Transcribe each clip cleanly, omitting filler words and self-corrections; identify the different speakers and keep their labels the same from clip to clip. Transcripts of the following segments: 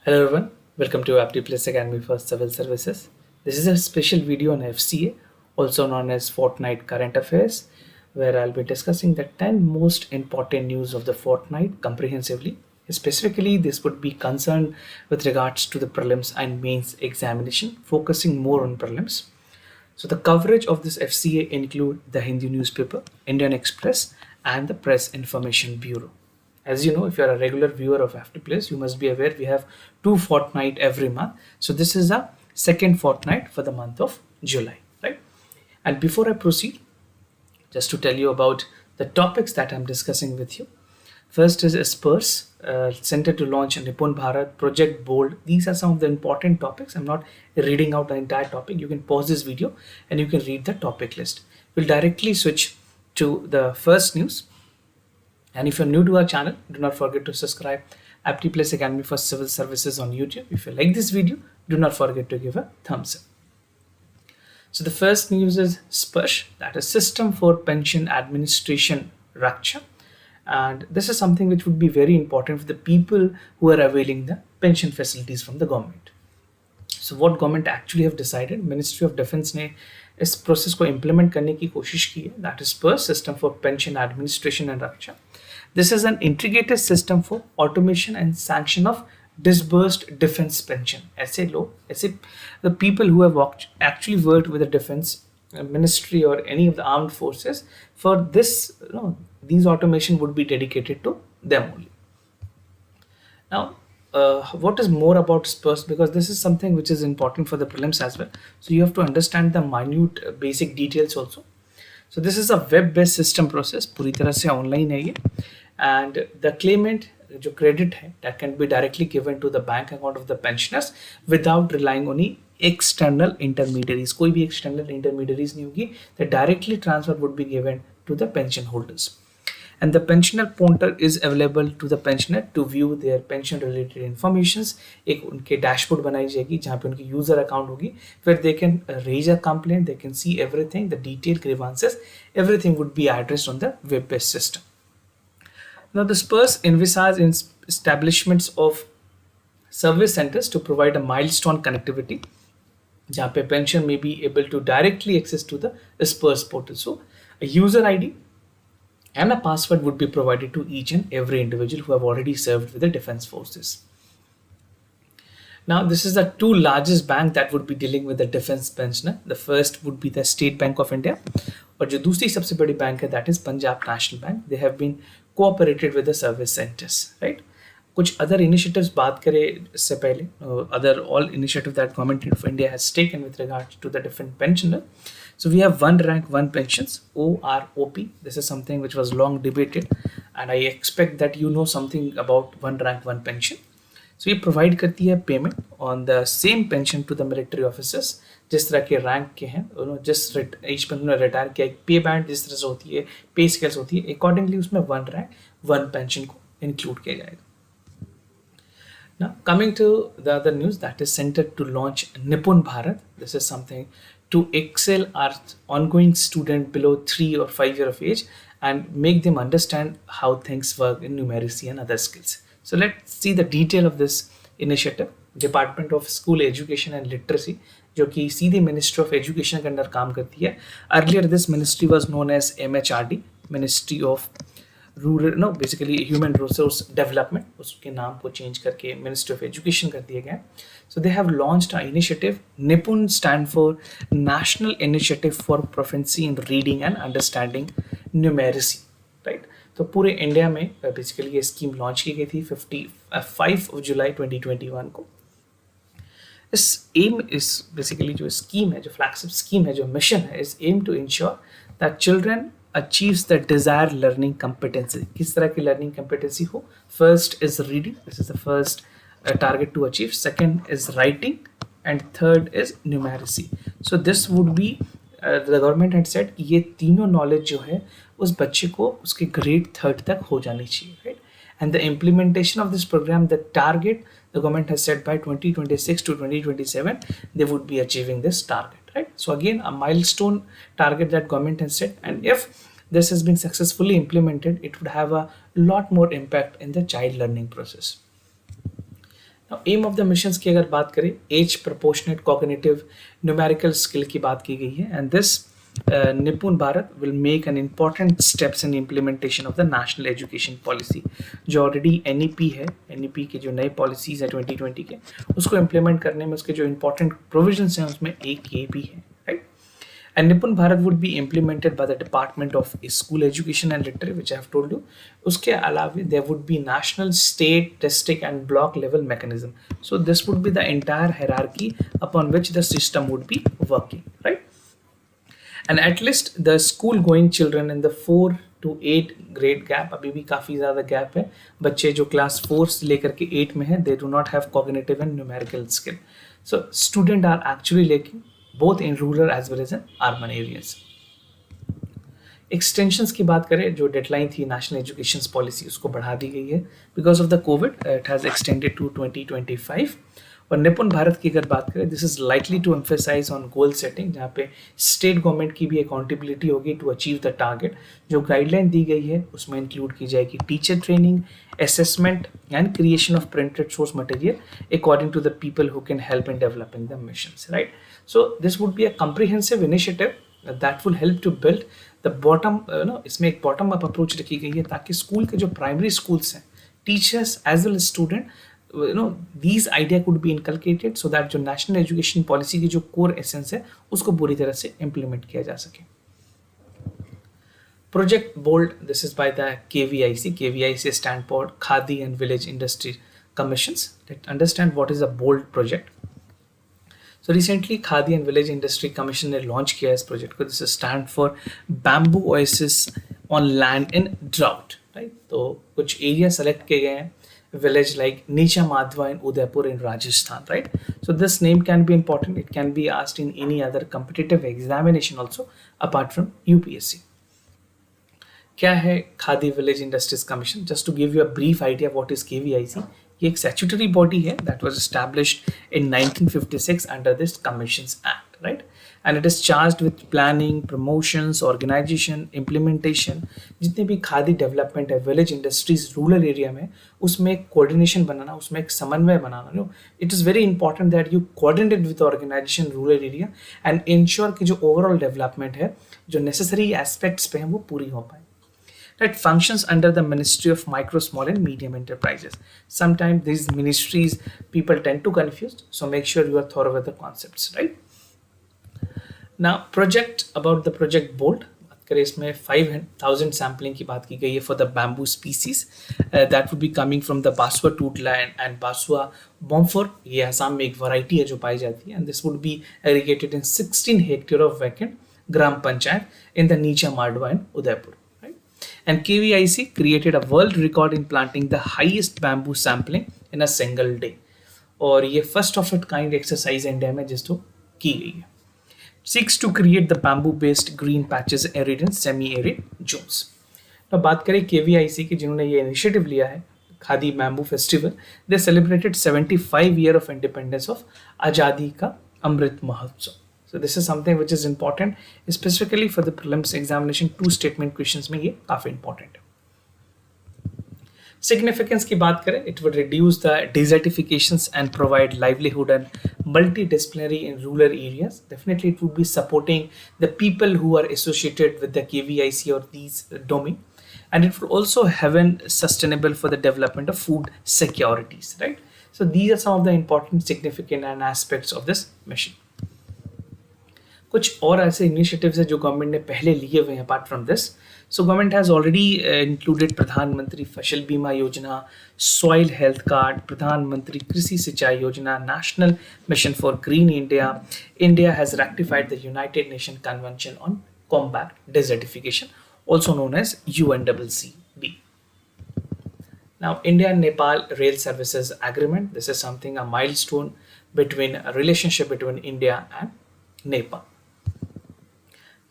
Speaker 1: Hello everyone, welcome to AptPlus Academy for Civil Services. This is a special video on FCA, also known as Fortnight Current Affairs, where I'll be discussing the 10 most important news of the fortnight comprehensively. Specifically, this would be concerned with regards to the prelims and mains examination, focusing more on prelims. So the coverage of this FCA include the Hindu newspaper, Indian Express, and the Press Information Bureau. As you know, if you are a regular viewer of AfterPlace, you must be aware we have two fortnight every month. So this is the second fortnight for the month of July, right? And before I proceed, just to tell you about the topics that I'm discussing with you. First is Spurs, Center to launch Nipun Bharat, Project Bold. These are some of the important topics. I'm not reading out the entire topic. You can pause this video and you can read the topic list. We'll directly switch to the first news. And if you're new to our channel, do not forget to subscribe AptPlus Academy for Civil Services on YouTube. If you like this video, do not forget to give a thumbs up. So the first news is SPERSH, that is System for Pension Administration Raksha. And this is something which would be very important for the people who are availing the pension facilities from the government. So what government actually have decided, Ministry of Defense ने इस process को implement करने की कोशिश की है, that is पर system for pension administration and Raksha. This is an integrated system for automation and sanction of disbursed defense pension. ऐसे लोग, ऐसे the people who have actually worked with the defense ministry or any of the armed forces, for this, these automation would be dedicated to them only. Now, what is more about SPERS, because this is something which is important for the prelims as well. So you have to understand the minute basic details also. So this is a web-based system process, पूरी तरह से online है ये, and the claimant जो credit है that can be directly given to the bank account of the pensioners without relying on external intermediaries. कोई भी external intermediaries नहीं होगी. The directly transfer would be given to the pension holders. And the pensioner portal is available to the pensioner to view their pension related informations. एक उनके dashboard बनाई जाएगी जहाँ पे उनकी user account होगी, where they can raise a complaint, they can see everything, the detailed grievances, everything would be addressed on the web-based system. Now the SPERS envisage establishments of service centers to provide a milestone connectivity जहाँ पे pension may be able to directly access to the SPERS portal. So a user ID and a password would be provided to each and every individual who have already served with the defense forces. Now, this is the two largest bank that would be dealing with the defense pensioner. The first would be the State Bank of India, और जो दूसरी सबसे बड़ी bank है that is Punjab National Bank. They have been cooperated with the service centers, right? कुछ other initiatives बात करें इससे पहले, other all initiative that government of India has taken with regard to the different pensioner. So we have one rank, one pensions, OROP. This is something which was long debated, and I expect that you know something about one rank, one pension. So ये provide करती है payment on the same pension to the military officers जिस तरह के rank के हैं, जिस as per उन्होंने रिटायर किया, एक पे बैंड जिस तरह से होती है, पे स्केल्स होती है, accordingly उसमें one rank, one pension को include किया जाएगा. Now coming to the other news, that is centered to launch Nipun Bharat. This is something to excel our ongoing student below 3 or 5 years of age and make them understand how things work in numeracy and other skills. So let's see the detail of this initiative. Department of School Education and Literacy, जो कि सीधे Ministry of Education के अंदर काम करती है. Earlier this ministry was known as MHRD, Ministry of basically human resource development, उसके नाम को चेंज करके मिनिस्ट्री ऑफ एजुकेशन कर दिया गया. So they have launched a initiative. NIPUN stand for national initiative for proficiency in reading and understanding numeracy, right? तो पूरे India में बेसिकली ये स्कीम लॉन्च की गई थी 5 जुलाई 2021 को. इस एम इस बेसिकली जो स्कीम है, जो फ्लैगशिप स्कीम है, जो मिशन है, is aim to ensure that children achieves the desired learning competency. किस तरह की learning competency हो? First is reading. This is the first target to achieve. Second is writing, and third is numeracy. So this would be the government had said ये तीनों knowledge जो है उस बच्चे को उसके grade 3rd तक हो जानी चाहिए, right? And the implementation of this program, the target the government has set by 2026 to 2027, they would be achieving this target, right? So again, a milestone target that government has set, and if this has been successfully implemented, it would have a lot more impact in the child learning process. Now, aim of the missions की अगर बात करें, as proportionate cognitive numerical skill की बात की गई है, and this Nipun Bharat will make an important steps in implementation of the national education policy. जो ऑलरेडी एनईपी है, एनईपी के जो नए पॉलिसीज है 2020 के, उसको इम्प्लीमेंट करने में उसके जो इंपॉर्टेंट प्रोविजंस हैं उसमें एक ये भी है, right. And Nipun Bharat would be implemented by the Department of School Education and Literacy, which I have told you. उसके अलावा there would be national, state, district and block level mechanism. So this would be the entire hierarchy upon which the system would be working, right? And at least the school going children in the 4 to 8 grade gap, अभी भी काफ़ी ज़्यादा gap है, बच्चे जो class 4 से लेकर के 8 में हैं, they do not have cognitive and numerical skill. So student are actually lacking both in rural as well as in urban areas. Extensions की बात करें, जो डेडलाइन थी नेशनल एजुकेशन पॉलिसी उसको बढ़ा दी गई है because of the Covid, it has extended to 2025. और निपुण भारत की अगर बात करें, this is likely to emphasize on goal setting, जहाँ पे स्टेट गवर्नमेंट की भी अकाउंटेबिलिटी होगी टू अचीव द टारगेट. जो गाइडलाइन दी गई है उसमें इंक्लूड की जाएगी teacher training, assessment and creation of printed source material according to the people who can help in developing the missions, right? So this would be a comprehensive initiative that will help to build the bottom, इसमें एक bottom up approach रखी गई है ताकि school के जो primary schools हैं, teachers as well as student, these idea could be inculcated so that जो नेशनल एजुकेशन पॉलिसी की जो कोर एसेंस है उसको पूरी तरह से इम्प्लीमेंट किया जा सके. Project Bold, this is by the KVIC. KVIC stand for Khadi and Village Industry Commissions. Let's understand what is a Bold project. So recently Khadi and Village Industry Commission ने launch किया इस project को. This is stand for Bamboo Oasis on Land in Drought, right? तो कुछ area select किए गए हैं, village like Nicha Madhwa in Udaipur in Rajasthan, right? So this name can be important. It can be asked in any other competitive examination also apart from UPSC. क्या है Khadi village industries commission? Just to give you a brief idea what is KVIC. ये एक statutory body है that was established in 1956 under this commissions act, right? And it is charged with planning, promotions, organisation, implementation. जितने भी khadi development है village industries rural area में, उसमें एक coordination बनाना, उसमें एक समन्वय बनाना. It is very important that you coordinate with organisation rural area and ensure कि जो ओवरऑल डेवलपमेंट है, जो नेसेसरी एस्पेक्ट्स पे हैं, वो पूरी हो पाए. That functions under the Ministry of Micro, Small and Medium Enterprises. Sometimes these ministries people tend to confuse, so make sure you are thorough with the concepts, right? Now, about the project Bold. करें, इसमें 5,000 sampling की बात की गई है for the bamboo species that would be coming from the Basua Tutla and बासुआ बॉम्फोर. ये असम में एक वैरायटी है जो पाई जाती है, and this would be irrigated in 16 hectare of vacant gram panchayat in the Nicha Madwa in Udaipur. And KVIC created a world record in planting the highest bamboo sampling in a single day. और ये first of its kind exercise India में जिसको की गई है. Seeks to create the bamboo-based green patches arid and semi-arid zones. तो बात करें KVIC की, जिन्होंने ये इनिशिएटिव लिया है, khadi bamboo festival. They celebrated 75 year of independence of आज़ादी का Amrit Mahotsav. So this is something which is important, specifically for the prelims examination. 2 statement questions में ये काफी important है. Significance की बात करें, it would reduce the desertifications and provide livelihood and multidisciplinary in rural areas. Definitely it would be supporting the people who are associated with the KVIC or these domain, and it would also have an sustainable for the development of food securities, right? So these are some of the important, significant and aspects of this mission. कुछ और ऐसे initiatives है जो government ने पहले लिए हुए हैं apart from this. So government has already included प्रधानमंत्री फसल बीमा योजना, सॉइल हेल्थ कार्ड, प्रधानमंत्री Krishi Sinchai Yojana, national mission for green India. India has rectified the United Nation convention on combat desertification, also known as UNCCD. Now, India and Nepal Rail Services Agreement. This is something a milestone between a relationship between India and Nepal.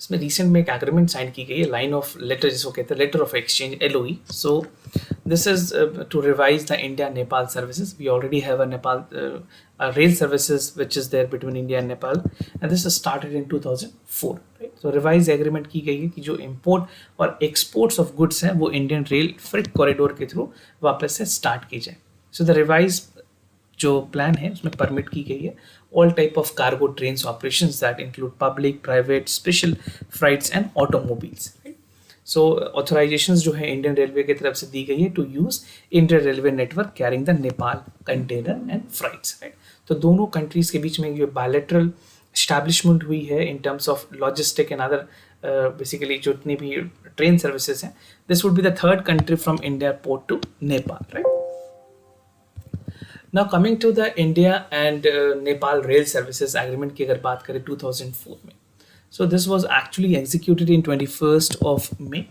Speaker 1: इसमें recent में एक agreement sign की गई है, line of letter जिसको कहते हैं, letter of exchange, LOE. So this is to revise the India Nepal services. We already have a Nepal rail services which is there between India and Nepal, and this started in 2004, right? So revise agreement की गई है कि जो import और exports of goods हैं वो Indian rail freight corridor के through वापस से स्टार्ट की जाए. सो द रिवाइज जो प्लान है उसमें परमिट की गई है all type of cargo train operations that include public, private, special flights and automobiles. So authorisations जो है इंडियन रेलवे की तरफ से दी गई है to use Indian railway network carrying the Nepal container and freights, right. तो दोनों कंट्रीज के बीच में ये बायलैटरल एस्टैब्लिशमेंट हुई है in terms of logistic and other basically जितनी भी ट्रेन सर्विसेज हैं। This would be the third country from India port to Nepal, right. Now coming to the India and Nepal rail services agreement की अगर बात करें 2004 में, so this was actually executed in 21st of May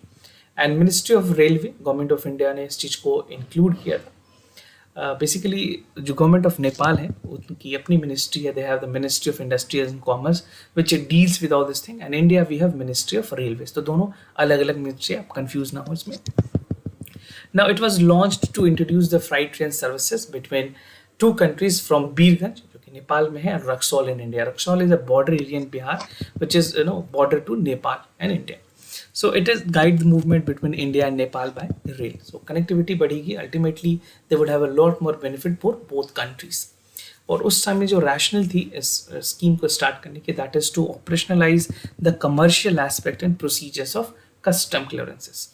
Speaker 1: and Ministry of Railway government of India ने इस चीज़ को include किया था। बेसिकली जो गवर्नमेंट ऑफ नेपाल है उनकी अपनी मिनिस्ट्री है, they have the ministry of industries and commerce which deals with all this thing, and India we have ministry of railways. तो दोनों अलग अलग मिनिस्ट्री, आप कंफ्यूज ना हो इसमें। Now it was launched to introduce the freight train services between two countries from Birgunj जो कि नेपाल में है and Raxaul in India. Raxaul is a border area in Bihar which is border to Nepal and India. So it is guide the movement between India and Nepal by rail. So connectivity बढ़ेगी, ultimately they would have a lot more benefit for both countries. और उस समय जो rational थी इस scheme को start करने की, that is to operationalize the commercial aspect and procedures of custom clearances.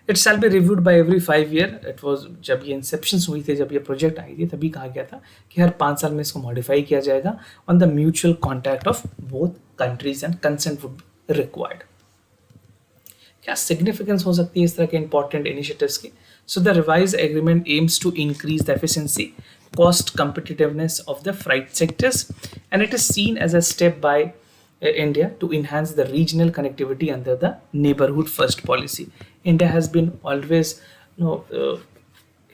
Speaker 1: It shall be reviewed by every 5 year. It was जब ये इंसेप्शन हुई थी, जब ये प्रोजेक्ट आई थी, तभी कहा गया था कि हर 5 साल में इसको मॉडिफाई किया जाएगा on the mutual contact of both countries and consent would be required. क्या सिग्निफिकेंस हो सकती है इस तरह के इंपॉर्टेंट इनिशिएटिव्स की? So the revise agreement aims to increase the efficiency, cost competitiveness of the freight sectors, and it is seen as a step by India to enhance the regional connectivity under the neighborhood first policy. India has been always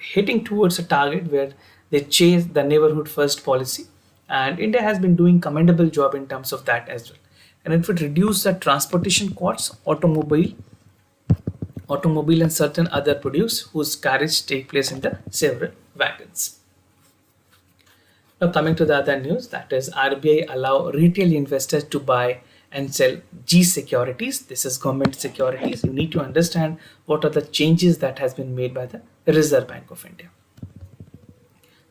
Speaker 1: hitting towards a target where they chase the neighborhood first policy, and India has been doing commendable job in terms of that as well. And it would reduce the transportation costs, automobile and certain other produce whose carriage take place in the several wagons. Now coming to the other news, that is RBI allow retail investors to buy and sell G securities. This is government securities. You need to understand what are the changes that has been made by the Reserve Bank of India.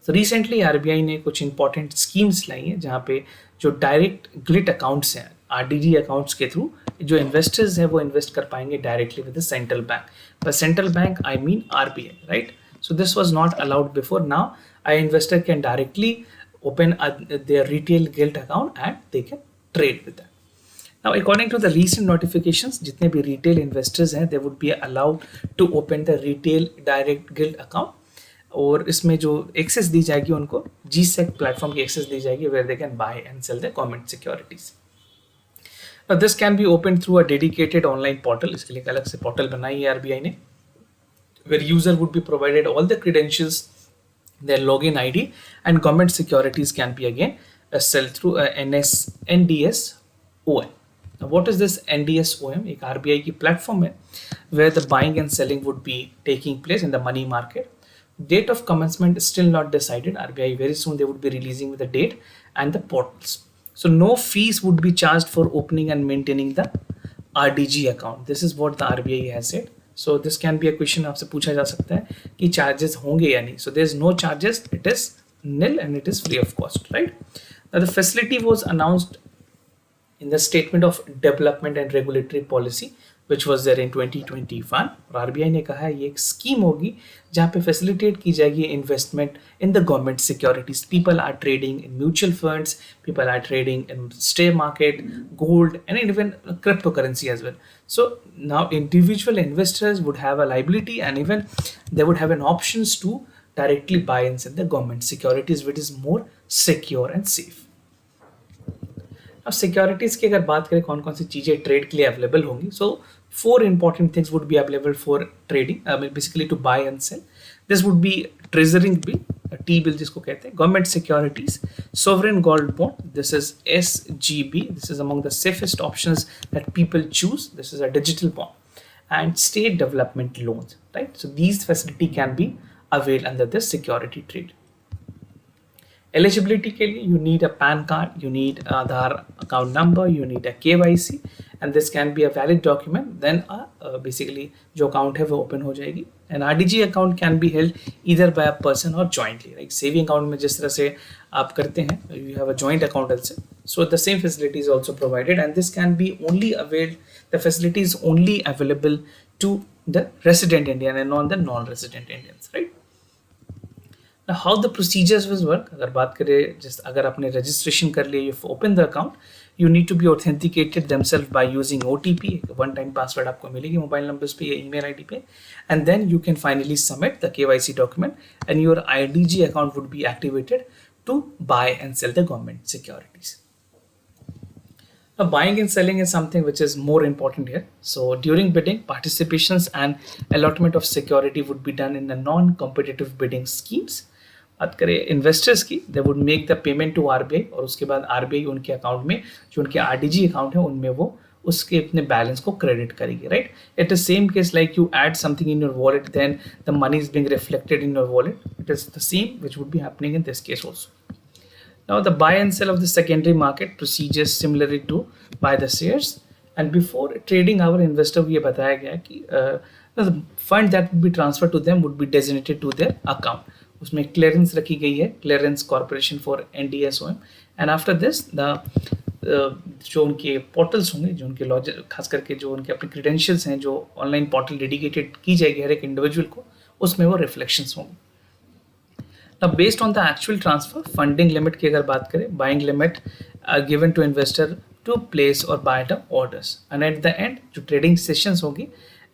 Speaker 1: So recently RBI ने कुछ important schemes लाई हैं जहाँ पे जो direct GLIT accounts हैं, RDG accounts के through जो investors हैं वो इन्वेस्ट कर पाएंगे directly with the central bank. By central bank I mean RBI, right. So this was not allowed before. Now an investor can directly open their retail gilt account and they can trade with that. Now according to the recent notifications, जितने भी retail investors हैं they would be allowed to open the retail direct gilt account, और इसमें जो access दी जाएगी उनको GSEC platform की access दी जाएगी where they can buy and sell the government securities. Now this can be opened through a dedicated online portal. इसके लिए एक अलग से पोर्टल बनाई है RBI ने, where user would be provided all the credentials, their login ID, and government securities can be again sell through NDS-OM. Now what is this NDS-OM? एक RBI की platform है where the buying and selling would be taking place in the money market. Date of commencement is still not decided. RBI very soon they would be releasing with the date and the portals. So no fees would be charged for opening and maintaining the RDG account. This is what the RBI has said. So this can be a question आपसे पूछा जा सकता है कि charges होंगे या नहीं. So there is no charges. It is nil and it is free of cost, right? Now the facility was announced in the Statement of Development and Regulatory Policy which was there in 2021. और RBI ने कहा है ये एक scheme होगी जहाँ पे facilitate की जाएगी investment in the government securities. People are trading in mutual funds, people are trading in share market, gold and even crypto currency as well. So now individual investors would have a liability and even they would have an options to directly buy and sell the government securities which is more secure and safe. अब securities की अगर बात करें कौन कौन सी चीज़ें trade के लिए अवेलेबल होंगी, सो 4 important things would be available for trading, basically to buy and sell. This would be treasury bill, T-bill जिसको कहते हैं, government securities, sovereign gold bond, this is SGB, this is among the safest options that people choose, this is a digital bond, and state development loans, right? So these facility can be availed under this security trade. Eligibility के लिए you need a PAN card, you need Aadhaar account number, you need a KYC, and this can be a valid document, then basically जो account है वो open हो जाएगी. And RDG account can be held either by a person और jointly. Like saving account में जिस तरह से आप करते हैं, you have a joint account also. So the same facility is also provided, and this can be only availed. The facility is only available to the resident Indian and not the non-resident Indians, right? Now, how the procedures will work? अगर बात करें जिस अगर आपने registration कर लिया, you open the account, you need to be authenticated themselves by using OTP. One time password आपको मिलेगी मोबाइल नंबर्स पे या email ID पे, and then you can finally submit the KYC document, and your IDG account would be activated to buy and sell the government securities. Now, buying and selling is something which is more important here. So during bidding, participations and allotment of security would be done in the non-competitive bidding schemes. बात करें investors की, they would make the payment to RBI, और उसके बाद RBI उनके account में जो उनके आरडीजी अकाउंट है उनमें वो उसके अपने बैलेंस को क्रेडिट करेगी, right? It is same case like you add something in your wallet, then the money is being reflected in your wallet. It is the same which would be happening in this case also. Now the buy and sell of the secondary market procedures similarly to buy the shares, and before trading our investor को ये बताया गया कि the fund that would be transferred to them would be designated to their account. उसमें clearance रखी गई है, clearance corporation for NDSOM, and after this the जो उनके पोर्टल्स होंगे, जो उनके लॉजिक, खास करके जो उनके अपने क्रीडेंशियल्स हैं, जो ऑनलाइन पोर्टल डेडिकेटेड की जाएगी हर एक इंडिविजुअल को, उसमें वो रिफ्लेक्शंस होंगे. Now, based on the actual transfer, funding limit की अगर बात करें, buying limit given to investor to place or buy the orders, and at the end जो trading sessions होगी,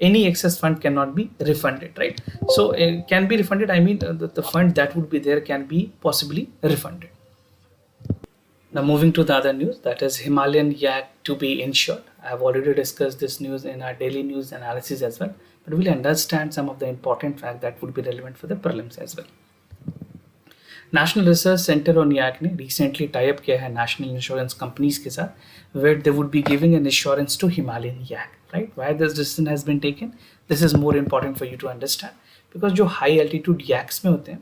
Speaker 1: any excess fund cannot be refunded, right? So can be refunded, I mean the fund that would be there can be possibly refunded. Now moving to the other news, that is Himalayan yak to be insured. I have already discussed this news in our daily news analysis as well, but we'll understand some of the important facts that would be relevant for the prelims as well. National research centre on yak ने recently type किया है national insurance companies के साथ, where they would be giving an insurance to Himalayan yak, right? Why this decision has been taken, this is more important for you to understand, because जो high altitude yaks में होते हैं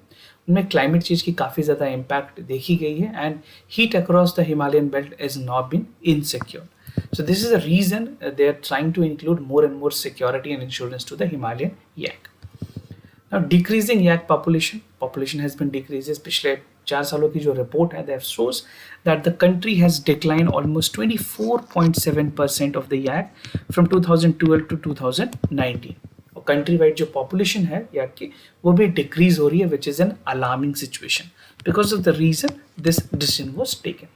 Speaker 1: उनमें climate change की काफ़ी ज़्यादा impact देखी गई है, and heat across the Himalayan belt is not been insecure. So this is a reason they are trying to include more and more security and insurance to the Himalayan yak. Now, decreasing yak population has been decreases. पिछले 4 सालों की जो report है, that shows that the country has declined almost 24.7% of the yak from 2012 to 2019. और country wide जो population है yak की वो भी decrease हो रही है, which is an alarming situation because of the reason this decision was taken.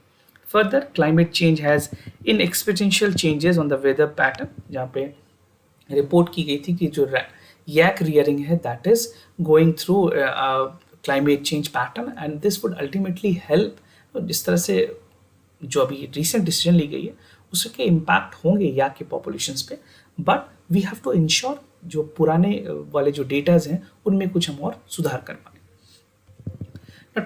Speaker 1: Further, climate change has in exponential changes on the weather pattern, जहाँ पे रिपोर्ट की गई थी कि जो yak rearing है that is going through climate change pattern, and this would ultimately help. जिस तरह से जो अभी recent decision ली गई है उसके इम्पैक्ट होंगे yak के populations पे, but we have to ensure जो पुराने वाले जो डेटाज हैं उनमें कुछ हम और सुधार कर पाए.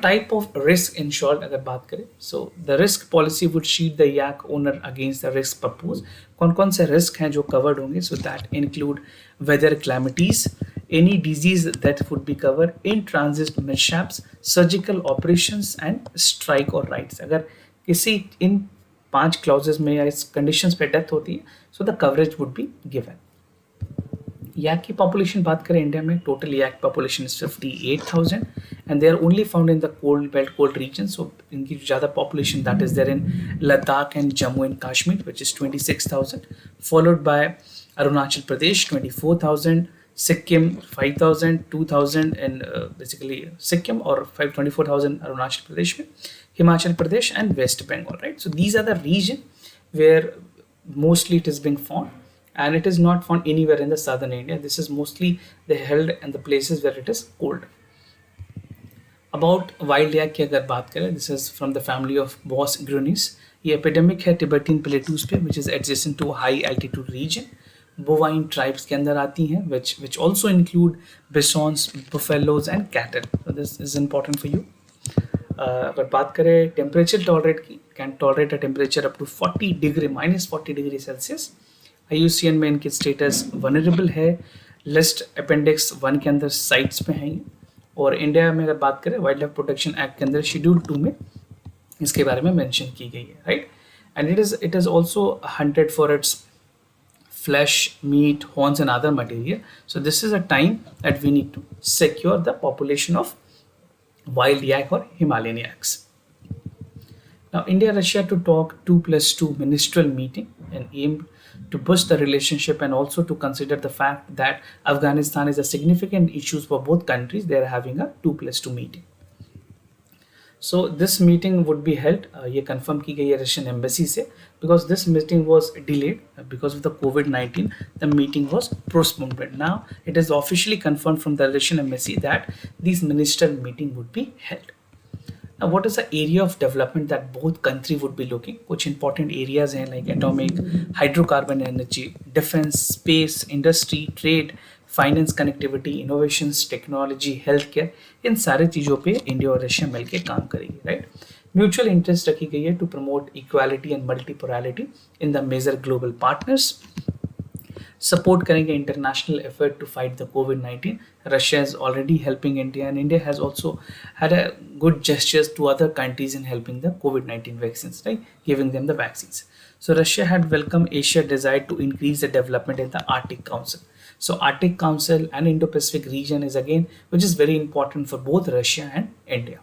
Speaker 1: टाइप ऑफ रिस्क इंश्योर्ड अगर बात करें, so the risk policy would shield the yak owner against the risk propose. कौन कौन से रिस्क हैं जो कवर्ड होंगे? So that include weather calamities, any disease that would be covered, in transit mishaps, surgical operations and strike और riots. अगर किसी इन 5 clauses में या इस कंडीशंस पे डेथ होती है, so the coverage would be given. yak की पॉपुलेशन बात करें इंडिया में, total yak population is 58,000 and they are only found in the cold belt cold region. So इनकी जो ज़्यादा population that is there in Ladakh and Jammu and Kashmir which is 26,000, followed by Arunachal Pradesh 24,000, Sikkim 5,000, 2,000 in basically Sikkim और 24,000 अरुणाचल प्रदेश में, Himachal Pradesh and waste Bengal, right? So these are the region where mostly it is being found, and it is not found anywhere in the southern India. This is mostly they held in the places where it is cold. About wild yak की अगर बात करें, this is from the family of Bos grunis. ये epidemic है Tibetan plateaus पे, which is adjacent to a high altitude region. Bovine tribes के अंदर आती हैं, which also include bisons, buffaloes and cattle. So this is important for you. अगर बात करें टेम्परेचर टॉलरेट की, can tolerate a temperature up to 40 degree -40 degree Celsius. IUCN में इनकी स्टेटस वनरेबल है. लिस्ट अपेंडिक्स 1 के अंदर साइट्स पे हैं. और इंडिया में अगर बात करें वाइल्ड लाइफ प्रोटेक्शन एक्ट के अंदर शेड्यूल 2 में इसके बारे में मेंशन की गई है, right? And it is also hunted for its flesh, meat, horns, and other material. So this is a time that we need to secure the population of wild yak or Himalayan yaks. Now, India-Russia to talk 2+2 ministerial meeting and aim to boost the relationship and also to consider the fact that Afghanistan is a significant issue for both countries. They are having a 2+2 meeting. So this meeting would be held, ये confirm की गई है Russian embassy से, because this meeting was delayed because of the COVID-19. The meeting was postponed. But now it is officially confirmed from the Russian embassy that this ministerial meeting would be held. Now, what is the area of development that both country would be looking? कुछ important areas हैं like atomic, hydrocarbon energy, defense, space, industry, trade, finance, connectivity, innovations, technology, health care, इन सारे चीज़ों पे India और Russia मिलकर काम करेंगे, राइट. म्यूचुअल इंटरेस्ट रखी गई है to promote equality and multipolarity in the major global partners. Support करेंगे international effort to fight the covid. Russia is already helping India and India has also had a good gestures to other countries in helping the covid vaccines, right, giving them the vaccines. So Russia had welcomed Asia desire to increase the development in the Arctic Council. So Arctic Council and Indo-Pacific region is again, which is very important for both Russia and India.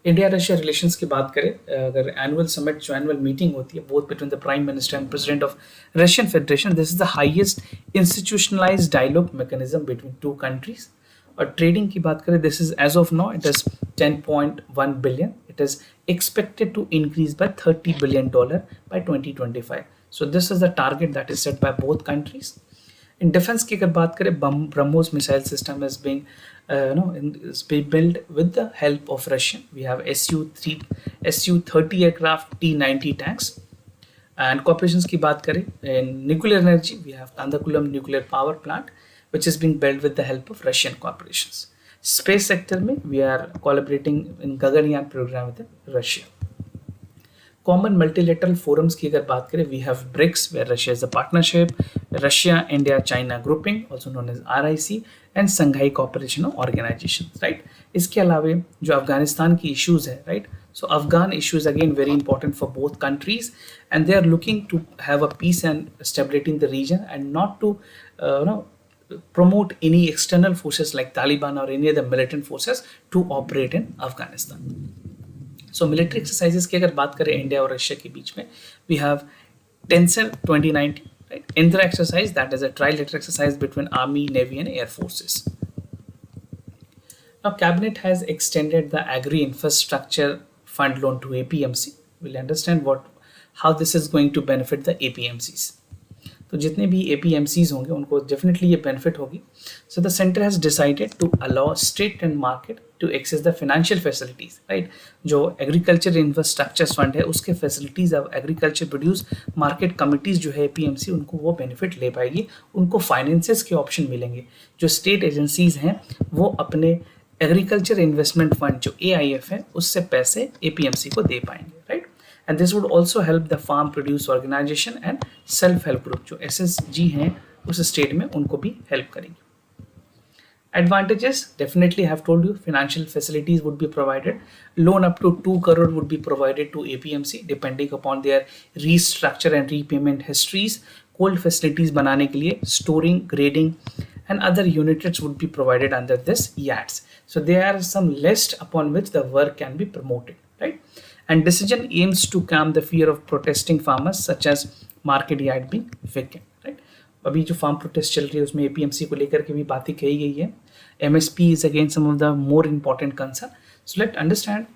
Speaker 1: India Russia relations की बात करें, अगर annual summit जो annual meeting होती है both between the prime minister and president of Russian federation, this is the highest institutionalized dialogue mechanism between two countries. और trading की बात करें, this is as of now it is 10.1 billion. It is expected to increase by $30 billion by 2025. So this is the target that is set by both countries. In defense की अगर बात करें, BrahMos missile system is being built with the help of Russia. We have Su-30 aircraft, T-90 tanks. And corporations की बात करें, in nuclear energy we have Kandakulam nuclear power plant, which is being built with the help of Russian corporations. Space sector में we are collaborating in Gaganyaan programme with Russia. Common multilateral forums की अगर बात करें, we have BRICS where Russia is a partnership, Russia India China grouping also known as RIC and Shanghai cooperation organisation, right. इसके अलावा जो अफगानिस्तान की issues है, right, so Afghan issues again very important for both countries and they are looking to have a peace and stability in the region and not to promote any external forces like Taliban or any other militant forces to operate in Afghanistan. So military exercises की अगर बात करें India और Russia के बीच में, we have Tensor 2019, right? Indra exercise, that is a trilateral exercise between Army, Navy and Air Forces. Now Cabinet has extended the Agri Infrastructure Fund loan to APMC. We'll understand how this is going to benefit the APMCs. तो जितने भी APMCs होंगे उनको definitely ये benefit होगी. So the centre has decided to allow state and market to access the financial facilities, right. जो agriculture infrastructure fund है उसके फैसिलिटीज़ अब एग्रीकल्चर प्रोड्यूस मार्केट कमिटीज़ जो है APMC उनको वो बेनिफिट ले पाएगी. उनको फाइनेंसेस के ऑप्शन मिलेंगे. जो स्टेट एजेंसीज़ हैं वो अपने एग्रीकल्चर इन्वेस्टमेंट फंड जो AIF है उससे पैसे APMC को दे पाएंगे, right. And this would also help the farm produce organization and self help group जो SSG हैं उस स्टेट में उनको भी हेल्प करेंगे. Advantages, definitely I have told you, financial facilities would be provided. Loan up to 2 crore would be provided to APMC depending upon their restructure and repayment histories. Cold facilities बनाने के लिए storing, grading and other units would be provided under this YATS. So there are some list upon which the work can be promoted, right? And decision aims to calm the fear of protesting farmers such as market yard being vacant, right. अभी जो farm protest चल रही है उसमें APMC को लेकर के भी बातें कही गई है. MSP is again some of the more important concern. So let's understand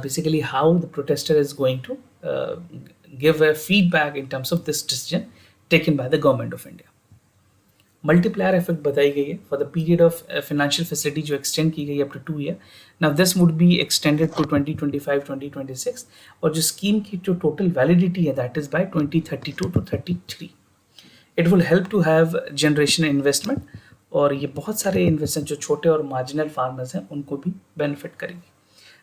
Speaker 1: basically how the protester is going to give a feedback in terms of this decision taken by the government of India. Multiplier effect बताई गई है for the period of financial facility जो extend की गई है up to 2 year. Now this would be extended to 2025-2026 और जो scheme की जो टोटल वैलिडिटी है that is by 2032 to 33. It will help to have generation investment और ये बहुत सारे इन्वेस्टमेंट जो छोटे और मार्जिनल फार्मर्स हैं उनको भी बेनिफिट करेंगे.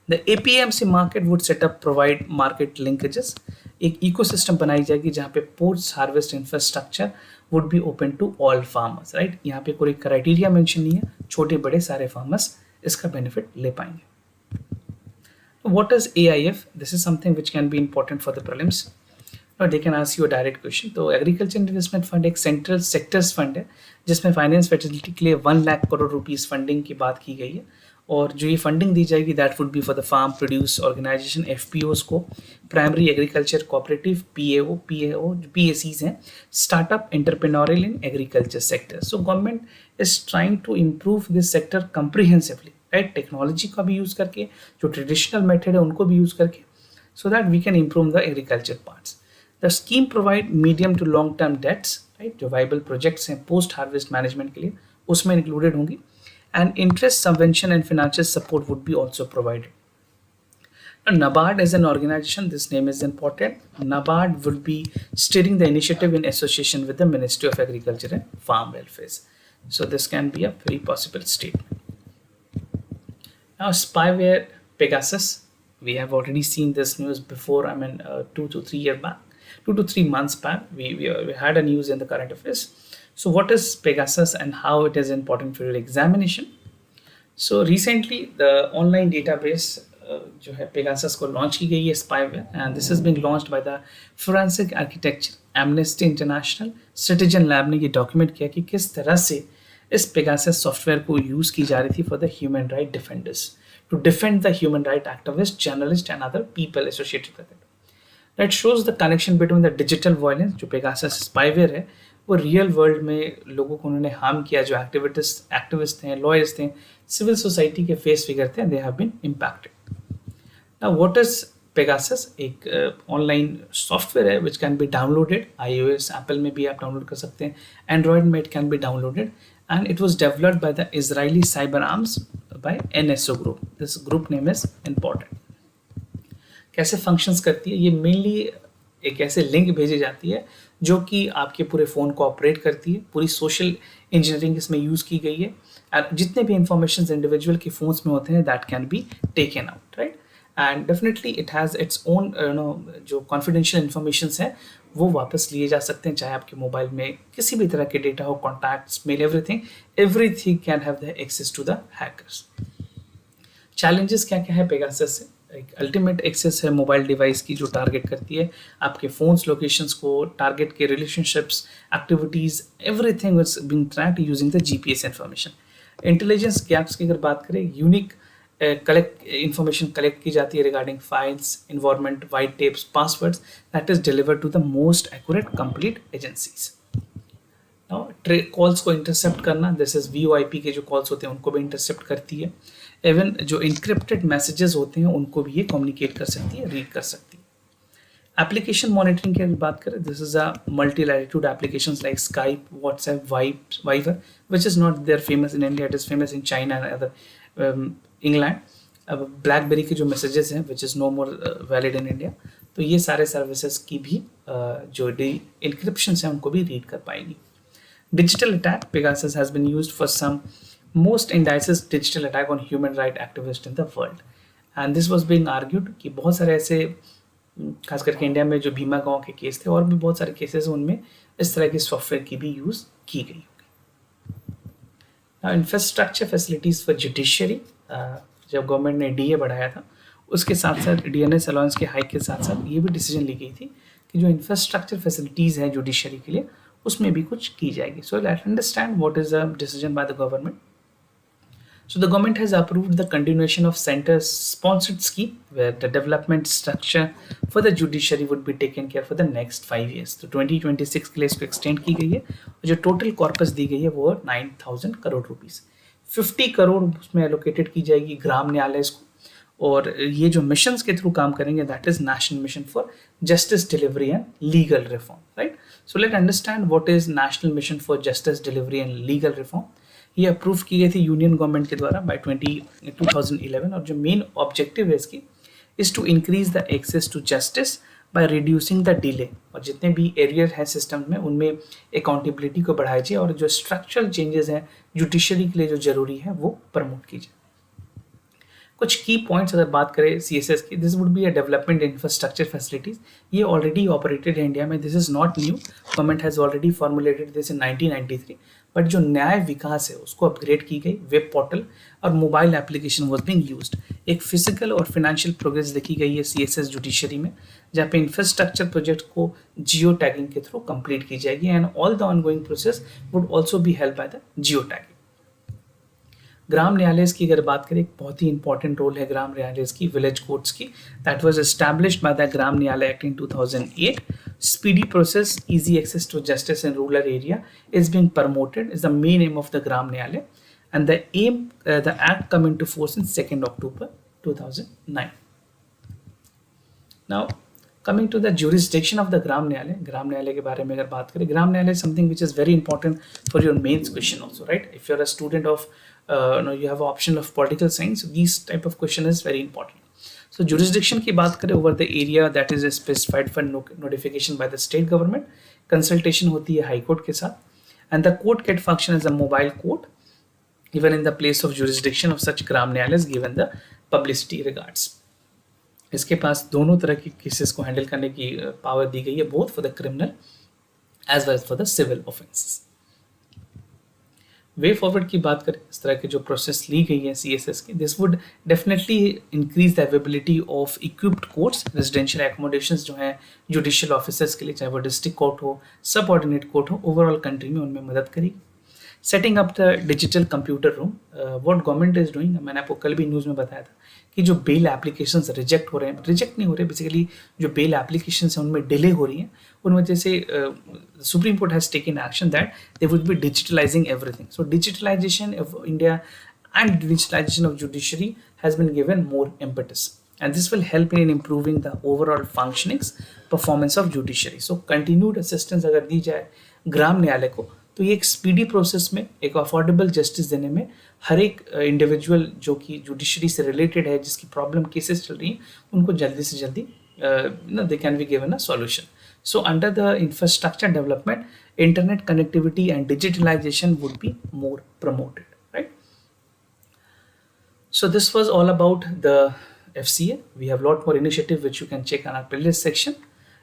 Speaker 1: The APMC market would set up provide market linkages. एक इकोसिस्टम बनाई जाएगी जहाँ पे post harvest infrastructure would be open to all farmers, right. यहाँ पे कोई क्राइटेरिया मेंशन नहीं है, छोटे बड़े सारे फार्मर्स इसका बेनिफिट ले पाएंगे. What is AIF? This is something which can be important for the prelims. और they can ask you a direct question. तो एग्रीकल्चर इन्वेस्टमेंट फंड एक सेंट्रल सेक्टर्स फंड है जिसमें फाइनेंस फैसिलिटी के लिए 1 लाख करोड़ रुपीस फंडिंग की बात की गई है। और जो ये फंडिंग दी जाएगी that would be for the farm produce organisation, FPOs को, primary agriculture cooperative, PAO PACS हैं, startup entrepreneurial in agriculture sector. So government is trying to improve this sector comprehensively, right, technology का भी use करके, जो traditional method है उनको भी use करके, so that we can improve the agriculture parts. The scheme provide medium to long term debts, right, जो viable projects हैं post harvest management के लिए उसमें included होंगी, and interest subvention and financial support would be also provided. Now, NABARD is an organization, this name is important. NABARD will be steering the initiative in association with the Ministry of Agriculture and Farm Welfare. So this can be a very possible statement. Now, spyware Pegasus. We have already seen this news before. I mean, 2 to 3 months back, we had a news in the current affairs. So what is Pegasus and how it is important for your examination? So recently, the online database जो है Pegasus को launch की गई है spyware, and this is being launched by the Forensic Architecture, Amnesty International, Citizen Lab ने ये document किया कि किस तरह से इस Pegasus सॉफ्टवेयर को यूज़ की जा रही थी for the human right defenders, to defend the human right activists, journalists and other people associated with it. That shows the connection between the digital violence, जो Pegasus spyware है, वो real world में लोगों को उन्होंने हार्म किया, जो activist थे, लॉयर्स थे, सिविल सोसाइटी के फेस फिगर थे, they have been impacted. Now what is Pegasus? एक ऑनलाइन सॉफ्टवेयर है which can be downloaded, iOS, Apple में भी आप डाउनलोड कर सकते हैं, एंड्रॉयड में it can be downloaded, and it was developed by the Israeli cyber arms by NSO group. This group name is important. कैसे functions करती है? ये mainly एक ऐसे लिंक भेजी जाती है जो कि आपके पूरे फ़ोन को ऑपरेट करती है, पूरी सोशल इंजीनियरिंग इसमें यूज़ की गई है, और जितने भी इंफॉर्मेशन इंडिविजुअल के फ़ोन्स में होते हैं that can be taken out, right, and definitely it has its own जो कॉन्फिडेंशियल इन्फॉर्मेशन है वो वापस लिए जा सकते हैं, चाहे आपके मोबाइल में किसी भी तरह के डेटा हो, contacts, mail, everything can have the access to the hackers. Challenges क्या क्या है Pegasus से? एक अल्टीमेट एक्सेस है मोबाइल डिवाइस की, जो टारगेट करती है आपके फ़ोन्स लोकेशंस को, टारगेट के relationships, activities, everything is being tracked using the GPS information. Intelligence gaps की अगर बात करें, यूनिक इंफॉर्मेशन कलेक्ट की जाती है regarding files, environment, white tapes, passwords, that is delivered to the most accurate complete agencies. Calls को intercept करना, दिस इज VoIP के जो कॉल्स होते हैं उनको भी इंटरसेप्ट करती है। इवन जो इंक्रिप्टेड मैसेजेस होते हैं उनको भी ये कम्युनिकेट कर सकती है, रीड कर सकती है। एप्लीकेशन मॉनिटरिंग की अगर बात करें, this is a multi latitude applications like Skype, WhatsApp, Viber, which is not there famous in India, it is famous in China and other England. अब ब्लैकबेरी के जो मैसेजेस हैं which is no more valid in India, तो ये सारे services की भी जो इंक्रिप्शंस हैं उनको भी रीड कर पाएंगी। Digital attack, Pegasus has been used for some most indicted digital attack on human rights activists in the world, and this was being argued कि बहुत सारे ऐसे, खास करके इंडिया में जो भीमा गांव के केस थे और भी बहुत सारे केसेस उनमें इस तरह की सॉफ्टवेयर की भी यूज़ की गई होगी। इंफ्रास्ट्रक्चर फैसिलिटीज़ फॉर जुडिशरी, जब गवर्नमेंट ने DA बढ़ाया था उसके साथ साथ DNS अलाउंस के हाइक के साथ साथ ये भी डिसीजन ली गई थी कि जो इंफ्रास्ट्रक्चर फैसिलिटीज़ हैं जुडिशरी के लिए उसमें भी कुछ की जाएगी। So let's understand what is the decision by the government. So the government has approved the continuation of centre sponsored scheme where the development structure for the judiciary would be taken care for the next 5 years। तो 2026 के लिए इसको extend की गई है और जो total corpus दी गई है वो 9,000 करोड़ रुपीज़। 50 करोड़ उसमें एलोकेटेड की जाएगी ग्राम न्यायालय को, और ये जो मिशंस के थ्रू काम करेंगे that is national mission for justice delivery and legal reform, right. So let understand what is national mission for justice delivery and legal reform. ये अप्रूव की गई थी यूनियन गवर्नमेंट के द्वारा बाय 2011, और जो मेन ऑब्जेक्टिव है इसकी is to increase the access to justice by reducing the delay, और जितने भी एरियर हैं सिस्टम में उनमें अकाउंटेबिलिटी को बढ़ाई जाए और जो स्ट्रक्चरल चेंजेस हैं जुडिशरी के लिए जो जरूरी है वो प्रमोट की जाए। कुछ की पॉइंट्स अगर बात करें CSS की, this would be a development infrastructure facilities. ये ऑलरेडी ऑपरेटेड है इंडिया में, this is not new, government has already formulated this in 1993। But जो न्याय विकास है उसको अपग्रेड की गई, वेब पोर्टल और mobile application was being used. एक फिजिकल और फाइनेंशियल प्रोग्रेस देखी गई है CSS जुडिशरी में, जहाँ पे इंफ्रास्ट्रक्चर प्रोजेक्ट को जियो टैगिंग के थ्रू कंप्लीट की जाएगी and all the ongoing process would also be help by the geo tagging. Gram nyayalaya की अगर बात करें, एक बहुत ही इंपॉर्टेंट रोल है ग्राम न्यायालय की, विलेज कोर्ट्स की, that was established by the gram nyayalaya act in 2008। Speedy process, easy access to justice in rural area is being promoted, is the main aim of the gram nyalaya, and the act come into force in 2nd October 2009. Now coming to the jurisdiction of the gram nyalaya के बारे में अगर बात करें, gram nyalaya is something which is very important for your mains question also, right? If you're a student of you have an option of political science, these type of question is very important. So jurisdiction की बात करें, over the area that is specified for notification by the state government, consultation होती है high court के साथ, and the court can function as a mobile court even in the place of jurisdiction of such gram न्यायालय given the publicity regards. इसके पास दोनों तरह की cases को हैंडल करने की पावर दी गई है, both for the criminal as well as for the civil offences. Way forward की बात करें, इस तरह की जो प्रोसेस ली गई है CSS की, this would definitely increase the availability of equipped courts, residential accommodations जो हैं जुडिशियल ऑफिसर्स के लिए, चाहे वो डिस्ट्रिक्ट कोर्ट हो, सब ऑर्डिनेट कोर्ट हो, ओवरऑल कंट्री में उनमें मदद करेगी। Setting up the digital computer room, what government is doing, मैंने आपको कल भी न्यूज़ में बताया था कि जो बेल एप्लीकेशंस रिजेक्ट हो रहे हैं, रिजेक्ट नहीं हो रहे, बेसिकली जो बेल एप्लीकेशंस हैं उनमें डिले हो रही हैं, उन वजह से supreme court has taken action that they would be digitalizing everything. So digitalization of India and digitalization of judiciary has been given more impetus, and this will help in improving the overall functionings performance of judiciary. So continued assistance अगर दी जाए ग्राम न्यायालय को, तो ये एक speedy process में, एक affordable justice देने में, हर एक इंडिविजुअल जो कि जुडिशरी से रिलेटेड है, जिसकी प्रॉब्लम केसेस चल रही हैं, उनको जल्दी से जल्दी they can be given a solution. So under the infrastructure development, internet connectivity and digitalization would be more promoted, right? So this was all about the FCA. We have a lot more initiative which you can check on our playlist section.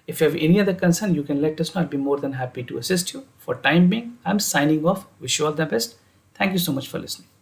Speaker 1: If you have any other concern, you can let us know. I'll be more than happy to assist you. For time being, I'm signing off. Wish you all the best. Thank you so much for listening.